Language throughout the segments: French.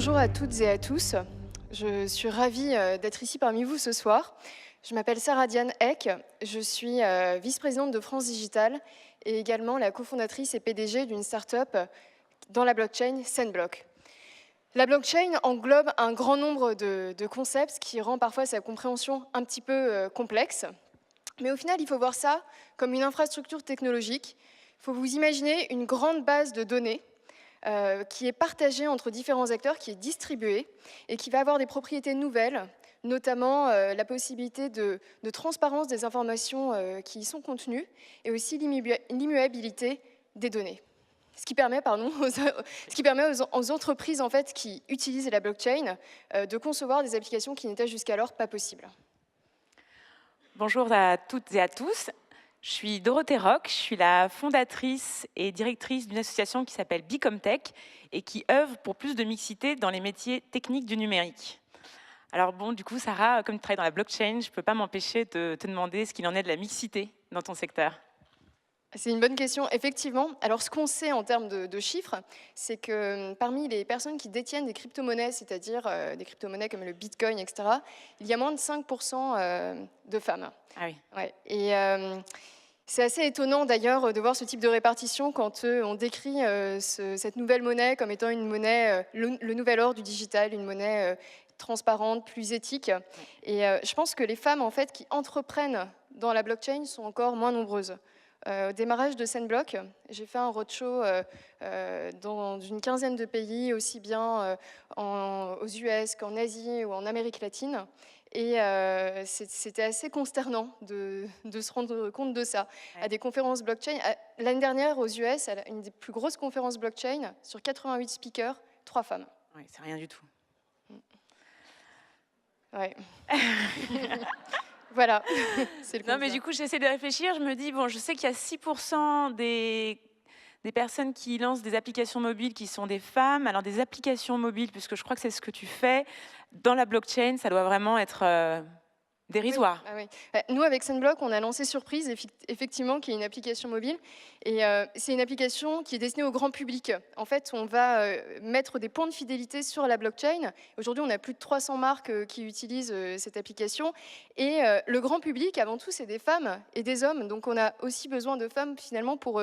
Bonjour à toutes et à tous. Je suis ravie d'être ici parmi vous ce soir. Je m'appelle Sarah Diane Eck. Je suis vice-présidente de France Digital et également la cofondatrice et PDG d'une start-up dans la blockchain, Sendblock. La blockchain englobe un grand nombre de concepts, ce qui rend parfois sa compréhension un petit peu complexe. Mais au final, il faut voir ça comme une infrastructure technologique. Il faut vous imaginer une grande base de données qui est partagée entre différents acteurs, qui est distribuée et qui va avoir des propriétés nouvelles, notamment la possibilité de transparence des informations qui y sont contenues et aussi l'immuabilité des données. Ce qui permet, aux entreprises en fait, qui utilisent la blockchain de concevoir des applications qui n'étaient jusqu'alors pas possibles. Bonjour à toutes et à tous. Je suis Dorothée Roch, je suis la fondatrice et directrice d'une association qui s'appelle Bicomtech et qui œuvre pour plus de mixité dans les métiers techniques du numérique. Alors bon, du coup, Sarah, comme tu travailles dans la blockchain, je ne peux pas m'empêcher de te demander ce qu'il en est de la mixité dans ton secteur. C'est une bonne question, effectivement. Alors, ce qu'on sait en termes de chiffres, c'est que parmi les personnes qui détiennent des crypto-monnaies, c'est-à-dire des crypto-monnaies comme le Bitcoin, etc., il y a moins de 5% de femmes. Ah oui. Ouais. Et c'est assez étonnant d'ailleurs de voir ce type de répartition quand on décrit cette nouvelle monnaie comme étant une monnaie, le nouvel or du digital, une monnaie transparente, plus éthique. Et je pense que les femmes en fait, qui entreprennent dans la blockchain sont encore moins nombreuses. Au démarrage de Sendblock, j'ai fait un roadshow dans une quinzaine de pays, aussi bien aux US qu'en Asie ou en Amérique latine. Et c'était assez consternant de se rendre compte de ça. Ouais. À des conférences blockchain, l'année dernière aux US, une des plus grosses conférences blockchain, sur 88 speakers, 3 femmes. Oui, c'est rien du tout. Ouais. Voilà. Non, mais du coup, j'essaie de réfléchir. Je me dis, bon, je sais qu'il y a 6% des personnes qui lancent des applications mobiles qui sont des femmes. Alors, des applications mobiles, puisque je crois que c'est ce que tu fais, dans la blockchain, ça doit vraiment être dérisoire. Oui. Nous, avec Sendblock, on a lancé Surprise, effectivement, qui est une application mobile. Et c'est une application qui est destinée au grand public. En fait, on va mettre des points de fidélité sur la blockchain. Aujourd'hui, on a plus de 300 marques qui utilisent cette application. Et le grand public, avant tout, c'est des femmes et des hommes. Donc, on a aussi besoin de femmes, finalement, pour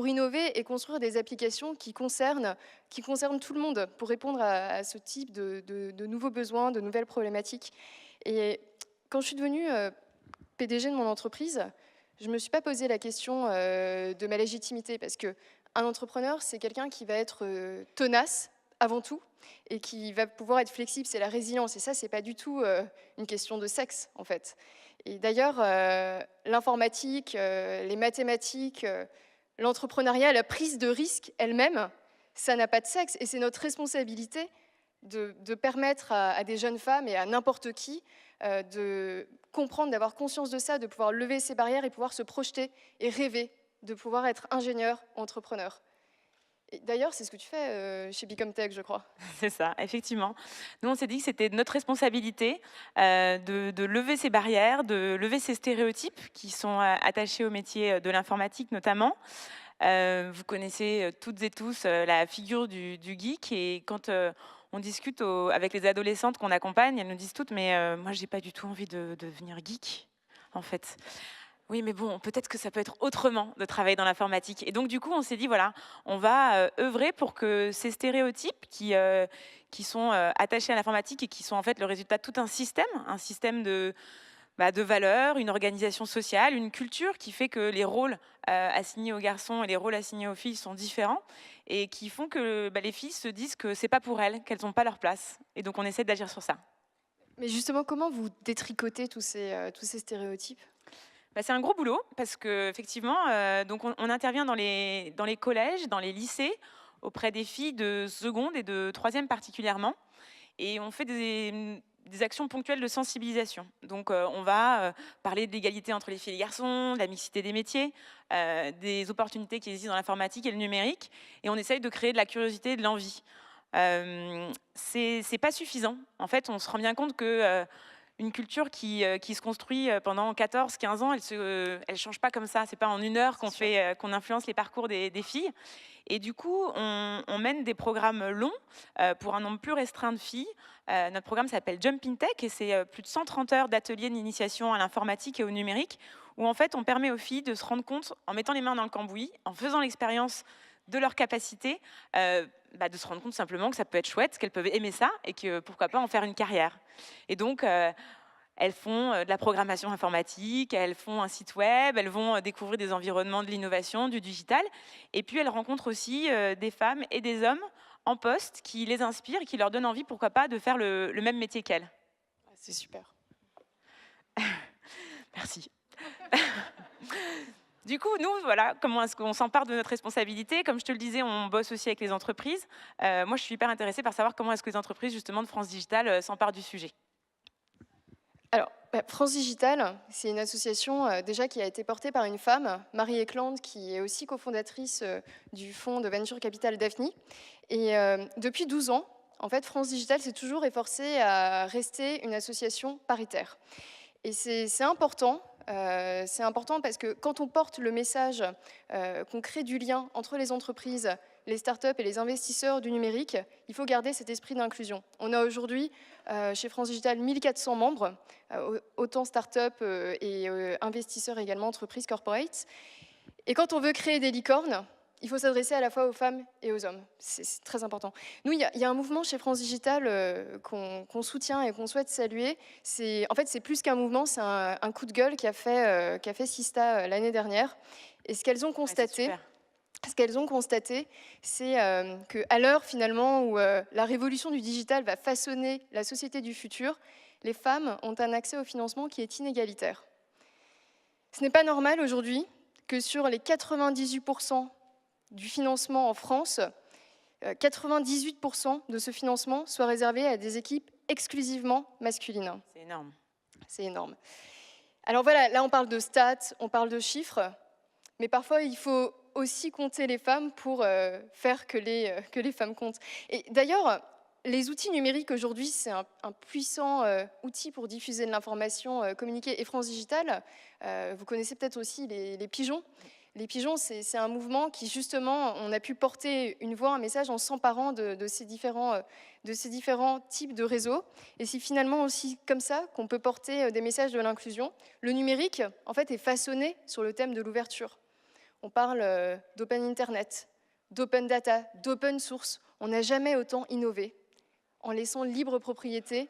innover et construire des applications qui concernent tout le monde, pour répondre à ce type de nouveaux besoins, de nouvelles problématiques. Et quand je suis devenue PDG de mon entreprise, je ne me suis pas posé la question de ma légitimité, parce qu'un entrepreneur, c'est quelqu'un qui va être tenace avant tout et qui va pouvoir être flexible, c'est la résilience. Et ça, ce n'est pas du tout une question de sexe, en fait. Et d'ailleurs, l'informatique, les mathématiques, l'entrepreneuriat, la prise de risque elle-même, ça n'a pas de sexe. Et c'est notre responsabilité de permettre à des jeunes femmes et à n'importe qui de comprendre, d'avoir conscience de ça, de pouvoir lever ces barrières et pouvoir se projeter et rêver de pouvoir être ingénieur, entrepreneur. D'ailleurs, c'est ce que tu fais chez Bicomtech, je crois. C'est ça, effectivement. Nous, on s'est dit que c'était notre responsabilité de lever ces barrières, de lever ces stéréotypes qui sont attachés au métier de l'informatique notamment. Vous connaissez toutes et tous la figure du geek, et quand on discute avec les adolescentes qu'on accompagne, elles nous disent toutes, mais moi, j'ai pas du tout envie de devenir geek, en fait. Oui, mais bon, peut-être que ça peut être autrement de travailler dans l'informatique. Et donc, du coup, on s'est dit, voilà, on va œuvrer pour que ces stéréotypes qui sont attachés à l'informatique et qui sont en fait le résultat de tout un système de valeurs, une organisation sociale, une culture qui fait que les rôles assignés aux garçons et les rôles assignés aux filles sont différents, et qui font que les filles se disent que c'est pas pour elles, qu'elles n'ont pas leur place. Et donc, on essaie d'agir sur ça. Mais justement, comment vous détricotez tous ces stéréotypes ? C'est un gros boulot, parce qu'effectivement, donc on intervient dans les collèges, dans les lycées, auprès des filles de seconde et de troisième particulièrement, et on fait des actions ponctuelles de sensibilisation. Donc on va parler de l'égalité entre les filles et les garçons, de la mixité des métiers, des opportunités qui existent dans l'informatique et le numérique, et on essaye de créer de la curiosité et de l'envie. C'est pas suffisant. En fait, on se rend bien compte que une culture qui se construit pendant 14-15 ans. Elle change pas comme ça. C'est pas en une heure qu'on influence les parcours des filles. Et du coup, on mène des programmes longs pour un nombre plus restreint de filles. Notre programme s'appelle Jump in Tech et c'est plus de 130 heures d'ateliers d'initiation à l'informatique et au numérique où en fait on permet aux filles de se rendre compte, en mettant les mains dans le cambouis, en faisant l'expérience de leur capacité, de se rendre compte simplement que ça peut être chouette, qu'elles peuvent aimer ça et que pourquoi pas en faire une carrière. Et donc, elles font de la programmation informatique, elles font un site web, elles vont découvrir des environnements de l'innovation, du digital. Et puis, elles rencontrent aussi des femmes et des hommes en poste qui les inspirent et qui leur donnent envie, pourquoi pas, de faire le même métier qu'elles. C'est super. Merci. Du coup, nous, voilà, comment est-ce qu'on s'empare de notre responsabilité? Comme je te le disais, on bosse aussi avec les entreprises. Moi, je suis hyper intéressée par savoir comment est-ce que les entreprises, justement, de France Digital s'emparent du sujet. Alors, France Digital, c'est une association déjà qui a été portée par une femme, Marie Eklund, qui est aussi cofondatrice du fonds de venture capital Daphne. Et depuis 12 ans, en fait, France Digital s'est toujours efforcée à rester une association paritaire. Et c'est important. C'est important parce que quand on porte le message qu'on crée du lien entre les entreprises, les startups et les investisseurs du numérique, il faut garder cet esprit d'inclusion. On a aujourd'hui chez France Digital 1400 membres, autant startups et investisseurs également, entreprises, corporates. Et quand on veut créer des licornes, il faut s'adresser à la fois aux femmes et aux hommes. C'est très important. Nous, il y a un mouvement chez France Digital qu'on soutient et qu'on souhaite saluer. En fait, c'est plus qu'un mouvement, c'est un coup de gueule qu'a fait Sista l'année dernière. Et ce qu'elles ont constaté, c'est qu'à l'heure finalement où la révolution du digital va façonner la société du futur, les femmes ont un accès au financement qui est inégalitaire. Ce n'est pas normal aujourd'hui que sur les 98% du financement en France, 98% de ce financement soit réservé à des équipes exclusivement masculines. C'est énorme. C'est énorme. Alors voilà, là on parle de stats, on parle de chiffres, mais parfois il faut aussi compter les femmes pour faire que les femmes comptent. Et d'ailleurs, les outils numériques aujourd'hui, c'est un puissant outil pour diffuser de l'information, communiquer. Et France Digital, vous connaissez peut-être aussi les pigeons. Les pigeons, c'est un mouvement qui, justement, on a pu porter une voix, un message en s'emparant de ces différents types de réseaux. Et c'est finalement aussi comme ça qu'on peut porter des messages de l'inclusion. Le numérique, en fait, est façonné sur le thème de l'ouverture. On parle d'open Internet, d'open data, d'open source. On n'a jamais autant innové en laissant libre propriété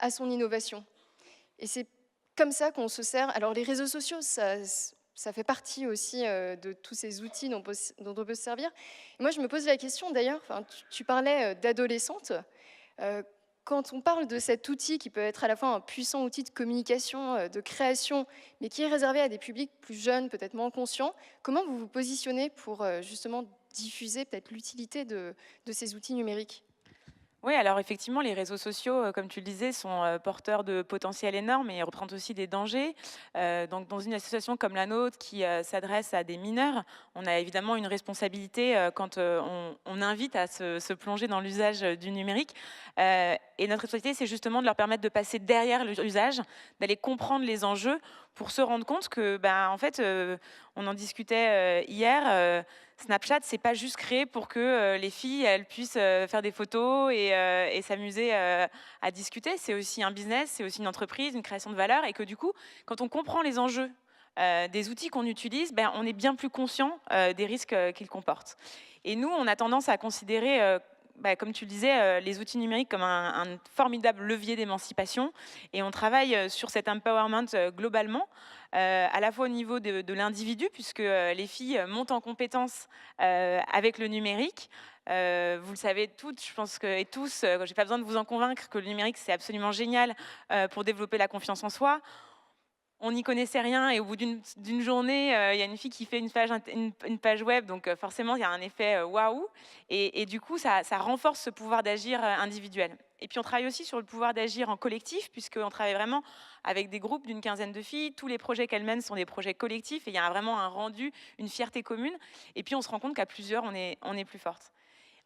à son innovation. Et c'est comme ça qu'on se sert. Alors, les réseaux sociaux, ça fait partie aussi de tous ces outils dont on peut se servir. Et moi, je me pose la question, d'ailleurs, tu parlais d'adolescentes. Quand on parle de cet outil qui peut être à la fois un puissant outil de communication, de création, mais qui est réservé à des publics plus jeunes, peut-être moins conscients, comment vous vous positionnez pour justement diffuser peut-être l'utilité de ces outils numériques ? Oui, alors effectivement, les réseaux sociaux, comme tu le disais, sont porteurs de potentiel énorme et représentent aussi des dangers. Donc, dans une association comme la nôtre qui s'adresse à des mineurs, on a évidemment une responsabilité quand on invite à se plonger dans l'usage du numérique. Et notre responsabilité, c'est justement de leur permettre de passer derrière l'usage, d'aller comprendre les enjeux pour se rendre compte que, en fait, on en discutait hier, Snapchat, c'est pas juste créé pour que les filles elles puissent faire des photos et s'amuser à discuter. C'est aussi un business, c'est aussi une entreprise, une création de valeur. Et que du coup, quand on comprend les enjeux des outils qu'on utilise, on est bien plus conscient des risques qu'ils comportent. Et nous, on a tendance à considérer comme tu le disais, les outils numériques comme un formidable levier d'émancipation. Et on travaille sur cet empowerment globalement, à la fois au niveau de l'individu, puisque les filles montent en compétences avec le numérique. Vous le savez toutes, je pense et tous, j'ai pas besoin de vous en convaincre que le numérique, c'est absolument génial pour développer la confiance en soi. On n'y connaissait rien et au bout d'une journée, il y a une fille qui fait une page web, donc forcément, il y a un effet waouh. Et du coup, ça renforce ce pouvoir d'agir individuel. Et puis, on travaille aussi sur le pouvoir d'agir en collectif, puisqu'on travaille vraiment avec des groupes d'une quinzaine de filles. Tous les projets qu'elles mènent sont des projets collectifs et il y a vraiment un rendu, une fierté commune. Et puis, on se rend compte qu'à plusieurs, on est plus forte.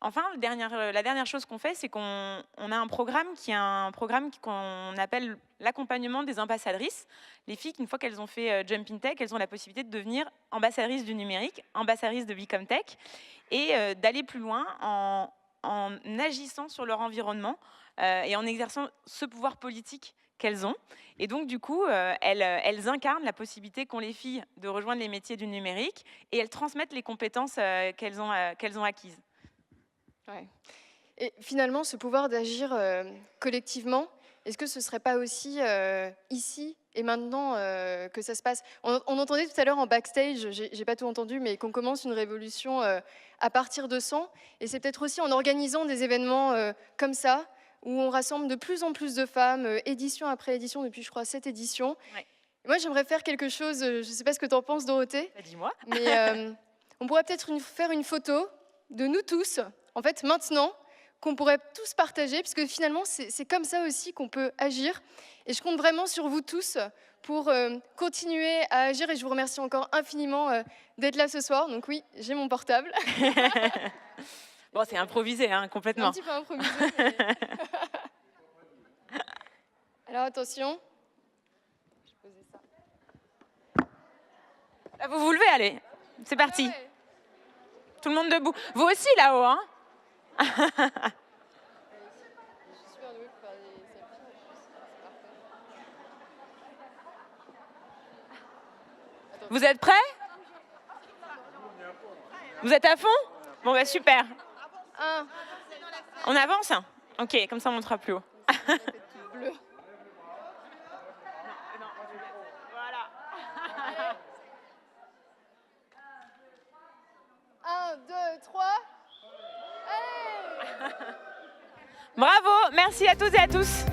Enfin, la dernière chose qu'on fait, c'est qu'on a un programme qu'on appelle l'accompagnement des ambassadrices. Les filles, une fois qu'elles ont fait Jump in Tech, elles ont la possibilité de devenir ambassadrices du numérique, ambassadrices de Become Tech, et d'aller plus loin en agissant sur leur environnement et en exerçant ce pouvoir politique qu'elles ont. Et donc, du coup, elles incarnent la possibilité qu'ont les filles de rejoindre les métiers du numérique, et elles transmettent les compétences qu'elles ont acquises. Ouais. Et finalement, ce pouvoir d'agir collectivement, est-ce que ce ne serait pas aussi ici et maintenant que ça se passe? On entendait tout à l'heure en backstage, j'ai pas tout entendu, mais qu'on commence une révolution à partir de 100. Et c'est peut-être aussi en organisant des événements comme ça, où on rassemble de plus en plus de femmes, édition après édition, depuis, je crois, 7 éditions. Ouais. Moi, j'aimerais faire quelque chose, je ne sais pas ce que tu en penses, Dorothée. Dis-moi. Mais on pourrait peut-être faire une photo de nous tous, en fait, maintenant, qu'on pourrait tous partager, parce que finalement, c'est comme ça aussi qu'on peut agir. Et je compte vraiment sur vous tous pour continuer à agir. Et je vous remercie encore infiniment d'être là ce soir. Donc oui, j'ai mon portable. Bon, c'est improvisé, hein, complètement. Un petit peu improvisé. Mais... Alors, attention. Je vais poser ça. Là, vous vous levez, allez. C'est parti. Ouais. Tout le monde debout. Vous aussi, là-haut, hein. Je suis super douée pour faire des selfies. C'est parfait. Attends. Vous êtes prêts? Vous êtes à fond? Bon, bah super. On avance? Ok, comme ça on montera plus haut. Bleu. Voilà. 1, 2, 3. Allez! Bravo, merci à toutes et à tous.